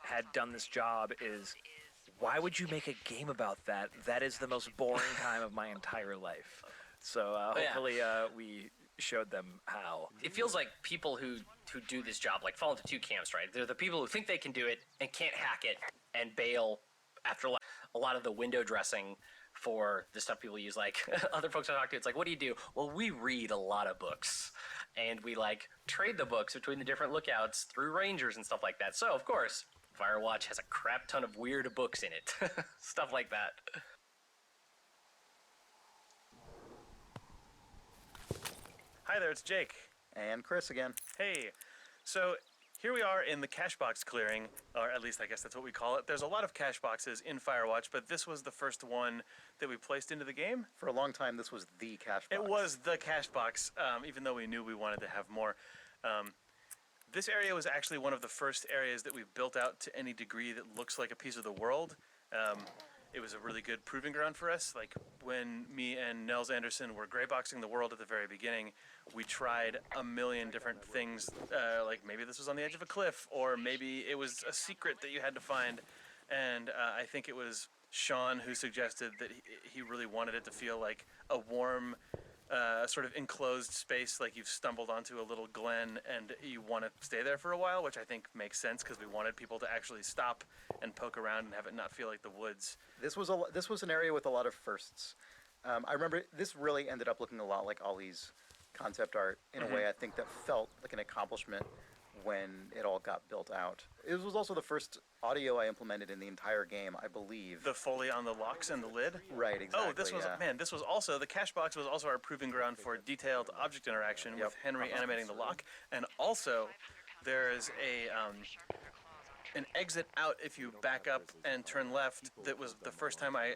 had done this job is, why would you make a game about that? That is the most boring time of my entire life. So hopefully we showed them how. It feels like people who do this job like fall into two camps, right? They're the people who think they can do it and can't hack it and bail after a lot of the window dressing for the stuff people use. Like other folks I talk to, it's like, what do you do? Well, we read a lot of books and we like trade the books between the different lookouts through rangers and stuff like that. So of course, Firewatch has a crap ton of weird books in it. Stuff like that. Hi there, it's Jake. And Chris again. Hey, so here we are in the cache box clearing, or at least I guess that's what we call it. There's a lot of cache boxes in Firewatch, but this was the first one that we placed into the game. For a long time, this was the cache box. It was the cache box, even though we knew we wanted to have more. This area was actually one of the first areas that we've built out to any degree that looks like a piece of the world. It was a really good proving ground for us. Like when me and Nels Anderson were grayboxing the world at the very beginning, we tried a million different things. Like maybe this was on the edge of a cliff, or maybe it was a secret that you had to find. And I think it was Sean who suggested that he really wanted it to feel like a warm, sort of enclosed space, like you've stumbled onto a little glen and you want to stay there for a while, which I think makes sense because we wanted people to actually stop and poke around and have it not feel like the woods. This was an area with a lot of firsts. I remember this really ended up looking a lot like Ollie's concept art in a way I think that felt like an accomplishment when it all got built out. It was also the first audio I implemented in the entire game, I believe. The Foley on the locks and the lid? Right, exactly. Oh, this was, man, this was also, the cache box was also our proving ground for detailed object interaction with Henry animating the lock. And also, there's an exit out if you back up and turn left. That was the first time I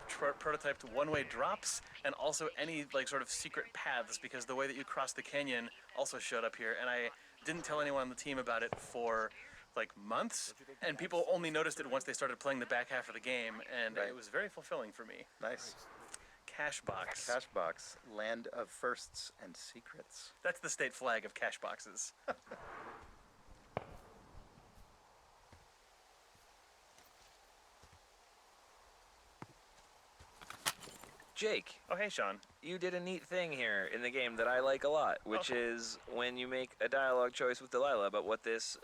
prototyped one-way drops and also any like sort of secret paths, because the way that you cross the canyon also showed up here, and I didn't tell anyone on the team about it for like months, and people only noticed it once they started playing the back half of the game, and it was very fulfilling for me. Nice. Cache box. Cache box, land of firsts and secrets. That's the state flag of cache boxes. Jake. Oh, hey, Sean. You did a neat thing here in the game that I like a lot, which is when you make a dialogue choice with Delilah about what this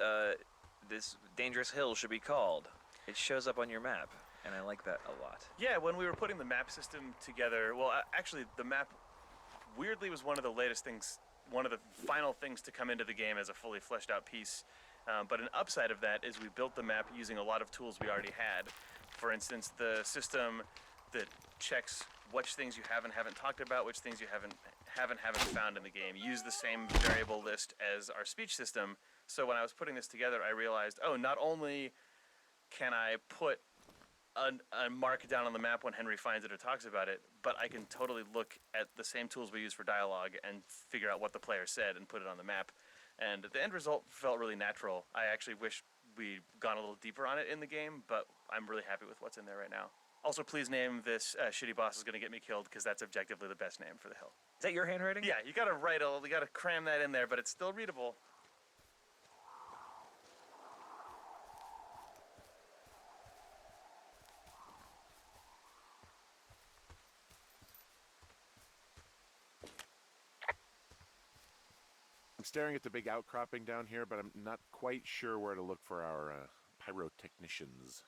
dangerous hill should be called. It shows up on your map, and I like that a lot. Yeah, when we were putting the map system together, well, actually, the map weirdly was one of the latest things, one of the final things to come into the game as a fully fleshed out piece. But an upside of that is we built the map using a lot of tools we already had. For instance, the system that checks which things you haven't talked about, which things you haven't found in the game. Use the same variable list as our speech system. So when I was putting this together, I realized, oh, not only can I put a mark down on the map when Henry finds it or talks about it, but I can totally look at the same tools we use for dialogue and figure out what the player said and put it on the map. And the end result felt really natural. I actually wish we'd gone a little deeper on it in the game, but I'm really happy with what's in there right now. Also, please name this Shitty Boss Is Gonna Get Me Killed, because that's objectively the best name for the hill. Is that your handwriting? Yeah, you gotta cram that in there, but it's still readable. I'm staring at the big outcropping down here, but I'm not quite sure where to look for our pyrotechnicians.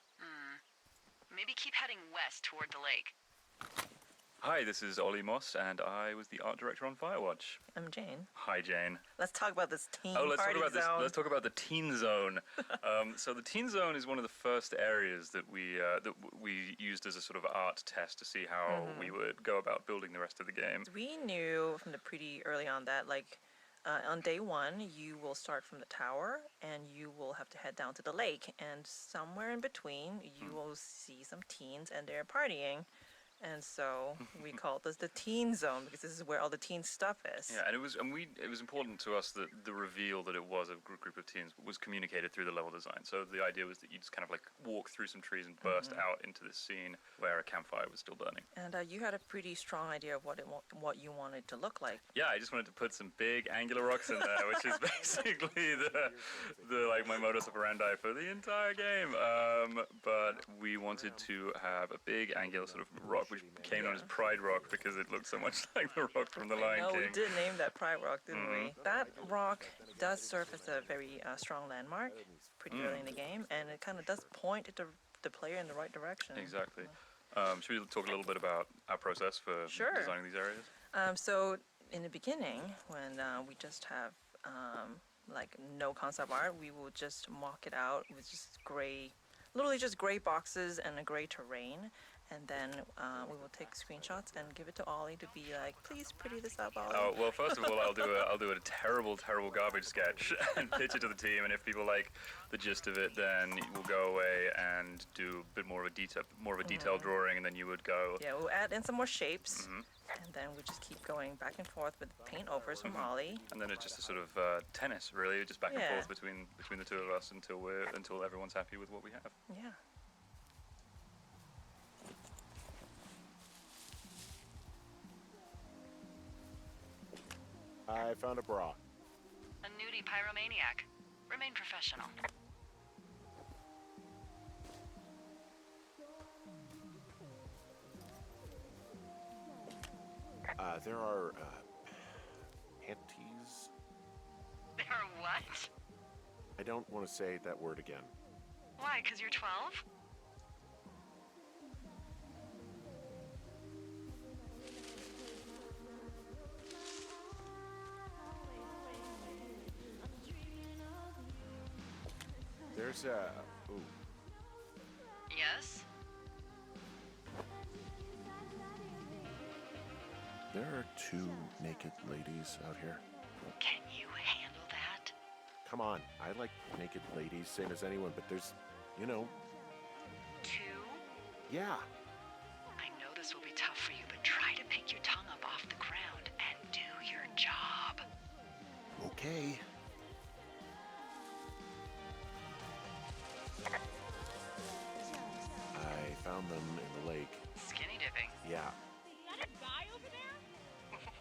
Maybe keep heading west toward the lake. Hi, this is Ollie Moss, and I was the art director on Firewatch. I'm Jane. Hi, Jane. Let's talk about this teen let's party talk about zone. Let's talk about the teen zone. So the teen zone is one of the first areas that we used as a sort of art test to see how we would go about building the rest of the game. We knew from the pretty early on that, like, on day one, you will start from the tower, and you will have to head down to the lake, and somewhere in between, you will see some teens, and they're partying. And so we call this the teen zone because this is where all the teen stuff is. Yeah, and it was important to us that the reveal that it was a group of teens was communicated through the level design. So the idea was that you just kind of like walk through some trees and burst out into this scene where a campfire was still burning. And you had a pretty strong idea of what you wanted to look like. Yeah, I just wanted to put some big angular rocks in there, which is basically the like my modus operandi for the entire game. But we wanted to have a big angular sort of rock, which became known as Pride Rock because it looked so much like the rock from the Lion No, King. we did name that Pride Rock, didn't we? That rock does serve as a very strong landmark pretty early in the game, and it kind of does point the player in the right direction. Exactly. Should we talk a little bit about our process for Sure. designing these areas? So in the beginning, when we just have like no concept art, we will just mock it out with just gray, literally just gray boxes and a gray terrain. And then we will take screenshots and give it to Ollie to be like, please pretty this up, Ollie. Oh well, first of all, I'll do a terrible garbage sketch and pitch it to the team. And if people like the gist of it, then we'll go away and do a bit more of a detailed drawing, and then you would go. Yeah, we'll add in some more shapes, and then we just keep going back and forth with paint overs from Ollie. And then it's just a sort of tennis, really, just back and Yeah. forth between the two of us until everyone's happy with what we have. Yeah. I found a bra. A nudie pyromaniac. Remain professional. There are panties. There are what? I don't want to say that word again. Why, 'cause you're 12? There's a. Ooh. Yes? There are two naked ladies out here. Can you handle that? Come on, I like naked ladies, same as anyone, but there's, you know, 2? yeah. I know this will be tough for you, but try to pick your tongue up off the ground and do your job. Okay. I found them in the lake. Skinny dipping. Yeah.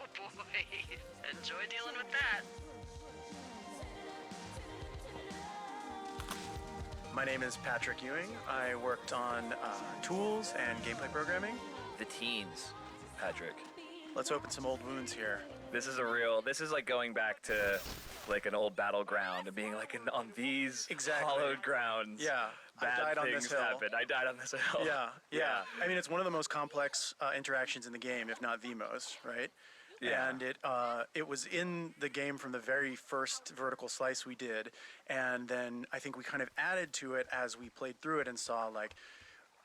Oh boy. Enjoy dealing with that. My name is Patrick Ewing. I worked on tools and gameplay programming. The teens, Patrick. Let's open some old wounds here. This is like going back to like an old battleground and being like on these Exactly. hallowed grounds. Yeah, I Bad died on things this hill. happen. I died on this hill. Yeah. I mean, it's one of the most complex interactions in the game, if not the most, right? Yeah. And it was in the game from the very first vertical slice we did, and then I think we kind of added to it as we played through it and saw like,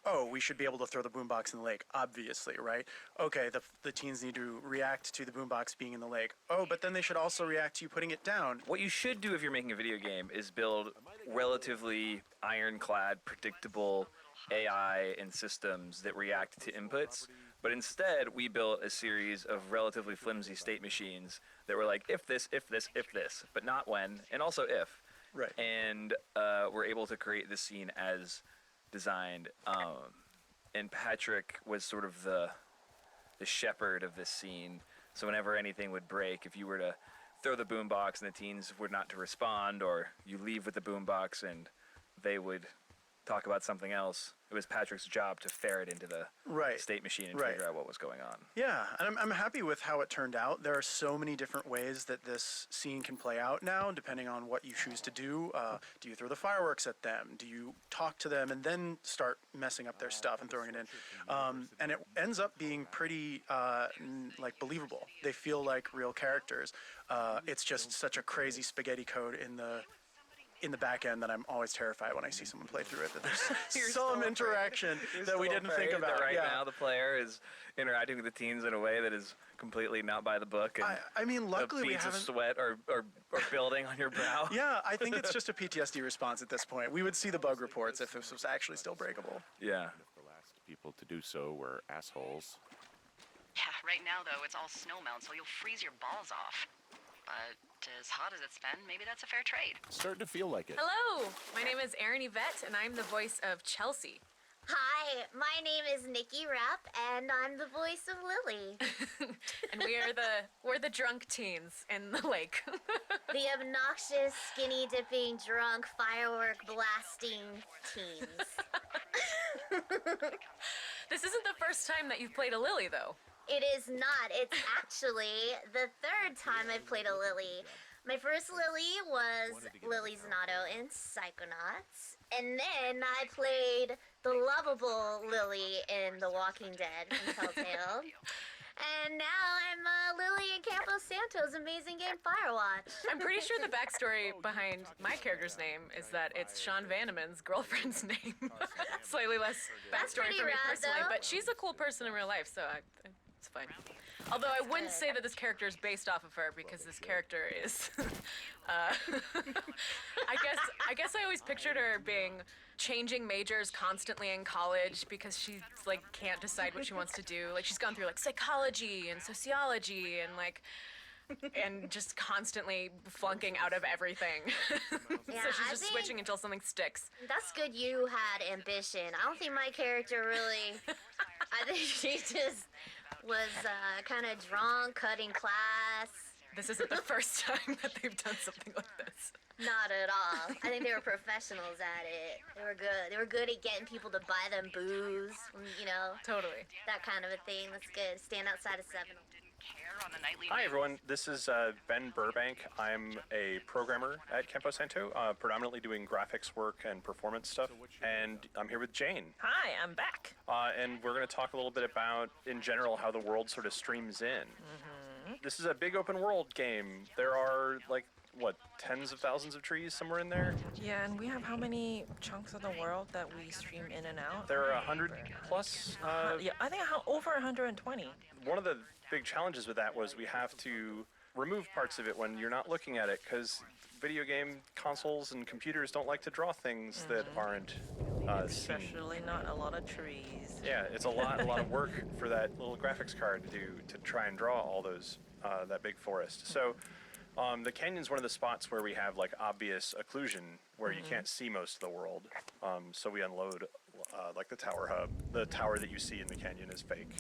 oh, we should be able to throw the boombox in the lake, obviously, right? Okay, the teens need to react to the boombox being in the lake. Oh, but then they should also react to you putting it down. What you should do if you're making a video game is build relatively ironclad, predictable AI and systems that react to inputs. But instead, we built a series of relatively flimsy state machines that were like, if this, but not when, and also if. Right. And we're able to create this scene as designed. And Patrick was sort of the shepherd of this scene. So whenever anything would break, if you were to throw the boombox and the teens were not to respond, or you leave with the boombox and they would talk about something else, it was Patrick's job to ferret into the Right. state machine and Right. figure out what was going on. Yeah, and I'm happy with how it turned out. There are so many different ways that this scene can play out now, depending on what you choose to do. Do you throw the fireworks at them? Do you talk to them and then start messing up their stuff and throwing it in? And it ends up being pretty like believable. They feel like real characters. It's just such a crazy spaghetti code in the back end that I'm always terrified when I see someone play through it. That there's some interaction that we didn't think about. Right Yeah. now, the player is interacting with the teens in a way that is completely not by the book. And I mean, luckily the we beads of haven't. sweat are building on your brow. Yeah, I think it's just a PTSD response at this point. We would see the bug reports if this was actually still breakable. Yeah. people to do so were assholes. Yeah, right now though, it's all snowmelt, so you'll freeze your balls off. But as hot as it's been, maybe that's a fair trade. Starting to feel like it. Hello, my name is Erin Yvette, and I'm the voice of Chelsea. Hi, my name is Nikki Rapp, and I'm the voice of Lily. And we're the drunk teens in the lake. The obnoxious, skinny dipping, drunk, firework blasting teens. This isn't the first time that you've played a Lily, though. It is not. It's actually the third time I've played a Lily. My first Lily was Lily Zanotto in Psychonauts. And then I played the lovable Lily in The Walking Dead from Telltale. And now I'm Lily in Campo Santo's amazing game Firewatch. I'm pretty sure the backstory behind my character's name is that it's Sean Vanneman's girlfriend's name. Slightly less backstory pretty for me rad, personally, though. but she's a cool person in real life, so it's fine. Although I wouldn't say that this character is based off of her because this character is. I guess I always pictured her being changing majors constantly in college because she like can't decide what she wants to do. Like she's gone through like psychology and sociology and just constantly flunking out of everything. Yeah, So she's I just think- switching until something sticks. That's good you had ambition. I don't think my character really... I think she just was kind of drunk, cutting class. This isn't the first time that they've done something like this. Not at all. I think they were professionals at it. They were good. They were good at getting people to buy them booze, you know, Totally. that kind of a thing. That's good. Stand outside of 7. Hi everyone, this is Ben Burbank. I'm a programmer at Campo Santo, predominantly doing graphics work and performance stuff, and I'm here with Jane. Hi, I'm back. And we're going to talk a little bit about, in general, how the world sort of streams in. This is a big open world game. There are, like, what, tens of thousands of trees somewhere in there? Yeah, and we have how many chunks of the world that we stream in and out? There are 100 plus. Yeah, I think over 120. One of the big challenges with that was we have to remove parts of it when you're not looking at it, because video game consoles and computers don't like to draw things that aren't seen. Especially not a lot of trees. Yeah, it's a lot of work for that little graphics card to do to try and draw all those that big forest. So the canyon's one of the spots where we have like obvious occlusion where you can't see most of the world. So we unload like the tower hub. The tower that you see in the canyon is fake.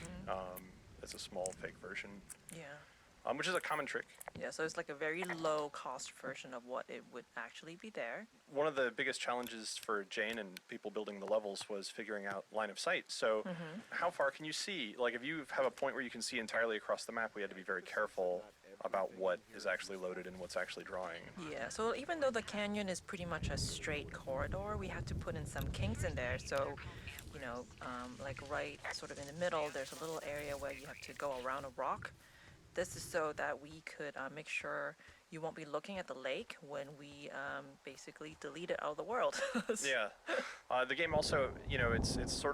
It's a small fake version, Yeah. which is a common trick. Yeah, so it's like a very low cost version of what it would actually be there. One of the biggest challenges for Jane and people building the levels was figuring out line of sight. So how far can you see? Like if you have a point where you can see entirely across the map, we had to be very careful about what is actually loaded and what's actually drawing. Yeah, so even though the canyon is pretty much a straight corridor, we had to put in some kinks in there. So, you know, like right sort of in the middle, there's a little area where you have to go around a rock. This is so that we could make sure you won't be looking at the lake when we basically delete it out of the world. Yeah. The game also, you know, it's sort